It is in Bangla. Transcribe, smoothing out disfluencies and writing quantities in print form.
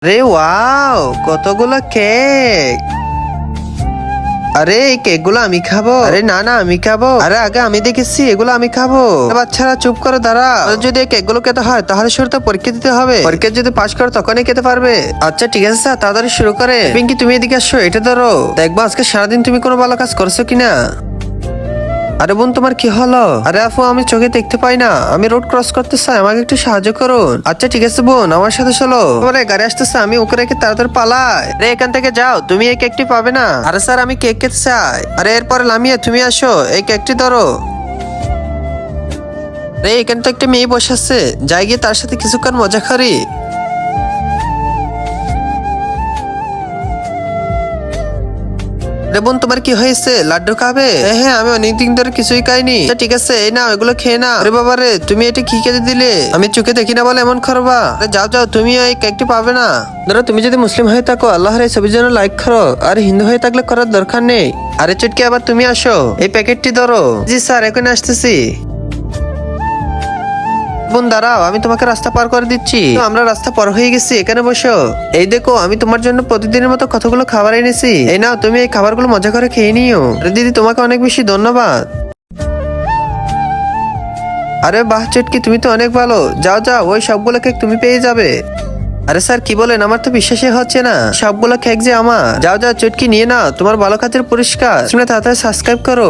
রে ওয়াও, কতগুলো কেক। আরে এই কেকগুলো আমি খাবো। আরে না না, আমি খাবো। আরে আগে আমি দেখেছি, এগুলো আমি খাবো। বাচ্চারা চুপ করো, দাঁড়া। যদি এই কেকগুলো খেতে হয় তাহলে শুরু তো পরীক্ষা দিতে হবে। পরীক্ষা যদি পাশ করো তখনই খেতে পারবে। আচ্ছা ঠিক আছে স্যার, তাড়াতাড়ি শুরু করে। পিঙ্কি তুমি এদিকে আসো, এটা ধরো। দেখবো আজকে সারাদিন তুমি কোনো ভালো কাজ করছো কিনা। আরে বোন, তোমার কি হলো? আরে আপু, আমি চোখে দেখতে পাই না, আমি রোড ক্রস করতে চাই, আমাকে একটু সাহায্য করুন। আচ্ছা ঠিক আছে বোন, আমার সাথে চলো। আরে গাড়ি আসতেছে, আমি ওকে রেখে তাড়াতাড়ি পালাই। আরে এখান থেকে যাও, তুমি এই কেকটি পাবে না। আরে স্যার, আমি কেক খেতে চাই। আরে এরপরে লামিয়া তুমি আসো, এই কেকটি ধরো। আরে এখানে তো একটা মেয়ে বসে আছে, যাই গিয়ে তার সাথে কিছুক্ষণ মজা করি। রে বোন, তোমার কি হয়েছে? লাড্ডু খাবে? হ্যাঁ, আমি অনেকদিন ধরে কিছুই খাইনি। আচ্ছা ঠিক আছে, এই নাও, এগুলো খেয়ে নাও। আরে বাবা রে, তুমি এটা কি খেতে দিলে? আমি চোখে দেখি না বলে এমন করবা? আরে যাও যাও, তুমি এই কেকটি পাবে না। ধরো, তুমি যদি মুসলিম হয়ে থাকো আল্লাহর এই ছবির জন্য লাইক করো, আর হিন্দু হয়ে থাকলে করার দরকার নেই। আরে চুটকি, আবার তুমি আসো, এই প্যাকেটটি ধরো। জি স্যার, এখন আসতেছি। বোন দাঁড়াও, আমি তোমাকে রাস্তা পার করে দিচ্ছি। তো আমরা রাস্তা পার হয়ে গেছি, এখানে বসো। এই দেখো, আমি তোমার জন্য প্রতিদিনের মতো কতগুলো খাবার এনেছি। এই নাও, তুমি এই খাবারগুলো মজা করে খেয়ে নিও। আরে দিদি, তোমাকে অনেক বেশি ধন্যবাদ। আরে বাহ চটকি, তুমি তো অনেক ভালো। যাও যাও, ওই সবগুলো কেক তুমি পেয়ে যাবে। আরে স্যার, কি বলেন? আমার তো বিশ্বাসই হচ্ছে না, সবগুলো কেক যে আমার। যাও যাও চটকি, নিয়ে নাও, তোমার ভালো খাতির পুরস্কার। তুমি তাড়াতাড়ি সাবস্ক্রাইব করো।